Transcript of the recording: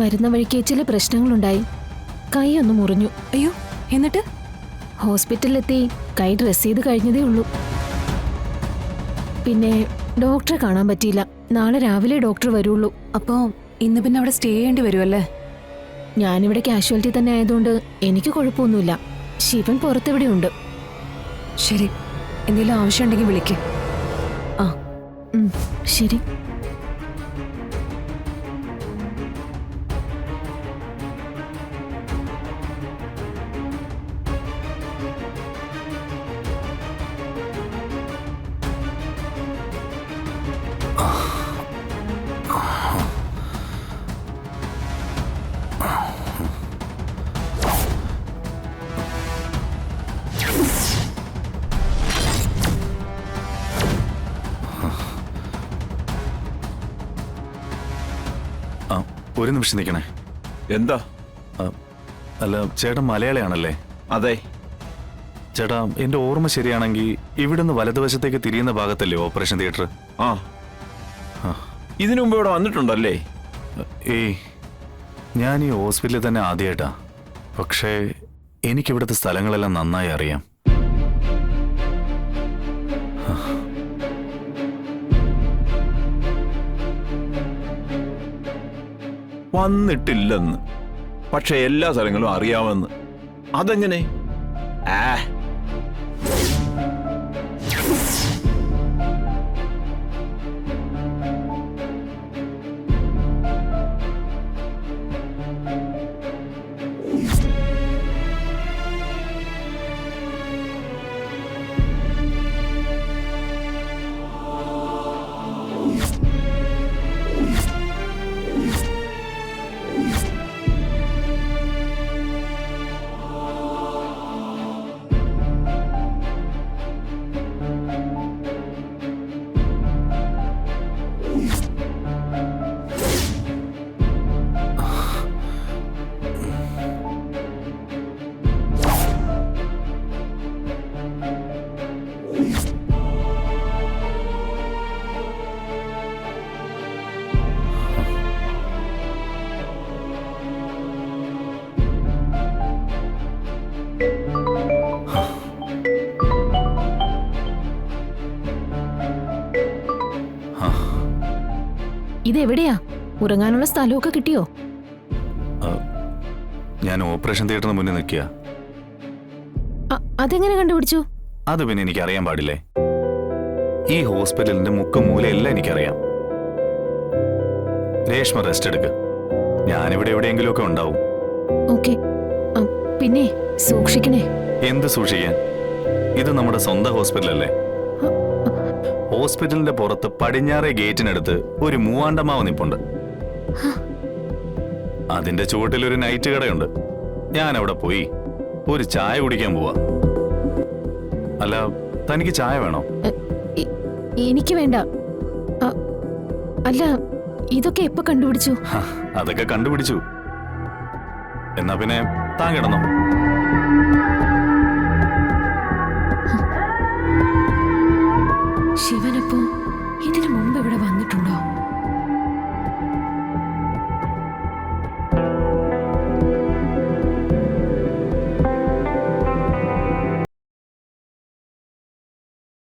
വരുന്ന വഴിക്ക് ചില പ്രശ്നങ്ങളുണ്ടായി. കൈ ഒന്ന് മുറിഞ്ഞു. അയ്യോ, എന്നിട്ട്? ഹോസ്പിറ്റലിലെത്തി കൈ ഡ്രസ് ചെയ്ത് കഴിഞ്ഞതേ ഉള്ളൂ. പിന്നെ ഡോക്ടറെ കാണാൻ പറ്റിയില്ല. നാളെ രാവിലെ ഡോക്ടർ വരുള്ളൂ. അപ്പോ ഇന്ന് പിന്നെ അവിടെ സ്റ്റേ ചെയ്യേണ്ടി വരുമല്ലേ? ഞാനിവിടെ കാഷ്വാലിറ്റി തന്നെ ആയതുകൊണ്ട് എനിക്ക് കുഴപ്പമൊന്നുമില്ല. ശിവൻ പുറത്തെവിടെയുണ്ട്. ശരി, എന്തെങ്കിലും ആവശ്യമുണ്ടെങ്കിൽ വിളിക്ക്. ആ ശരി. ഒരു നിമിഷം നിൽക്കണേ. എന്താ? അല്ല, ചേട്ടൻ മലയാളിയാണല്ലേ? അതെ. ചേട്ടാ, എന്റെ ഓർമ്മ ശരിയാണെങ്കിൽ ഇവിടുന്ന് വലതുവശത്തേക്ക് തിരിയുന്ന ഭാഗത്തല്ലേ ഓപ്പറേഷൻ തിയേറ്റർ? ആ, ഇതിനു മുമ്പ് ഇവിടെ വന്നിട്ടുണ്ടല്ലേ? ഏയ്, ഞാൻ ഈ ഹോസ്പിറ്റലിൽ തന്നെ ആദ്യമായിട്ടാ. പക്ഷേ എനിക്കിവിടുത്തെ സ്ഥലങ്ങളെല്ലാം നന്നായി അറിയാം. വന്നിട്ടില്ലെന്ന്, പക്ഷെ എല്ലാ സ്ഥലങ്ങളും അറിയാമെന്ന്. അതെങ്ങനെ? ഇതെവിടെയാ? ഉറങ്ങാനുള്ള സ്ഥലമൊക്കെ കിട്ടിയോ? ഞാൻ ഓപ്പറേഷൻ തിയേറ്ററിന് മുന്നിൽ നിൽക്കുക. അതെങ്ങനെ കണ്ടുപിടിച്ചു? അത് പിന്നെ എനിക്ക് അറിയാൻ പാടില്ലേ? ഈ ഹോസ്പിറ്റലിന്റെ മുക്കും മൂലയെല്ലാം എനിക്കറിയാം. രേഷ്മ റെസ്റ്റ് എടുക്ക്. ഞാനിവിടെ എവിടെയെങ്കിലും ഒക്കെ ഉണ്ടാവും. ഓക്കെ. പിന്നെ സൂക്ഷിക്കണേ. എന്ത് സൂക്ഷിക്കാൻ? ഇത് നമ്മുടെ സ്വന്തം ഹോസ്പിറ്റലല്ലേ? ഹോസ്പിറ്റലിന്റെ പുറത്ത് പടിഞ്ഞാറേ ഗേറ്റിനടുത്ത് ഒരു മൂവാണ്ടമാവ് നിപ്പുണ്ട്. അതിന്റെ ചുവട്ടിൽ ഒരു നൈറ്റ് കടയുണ്ട്. ഞാൻ അവിടെ പോയി ഒരു ചായ കുടിക്കാൻ പോവാ. അല്ല, തനിക്ക് ചായ വേണോ? എനിക്ക് വേണ്ട. അല്ല, ഇതൊക്കെ എപ്പോ കണ്ടുപിടിച്ചു? അതൊക്കെ കണ്ടുപിടിച്ചു. എന്നാ പിന്നെ താൻ കിടന്നോ. ശിവനപ്പോ ഇതിനു മുമ്പ് ഇവിടെ വന്നിട്ടുണ്ടോ?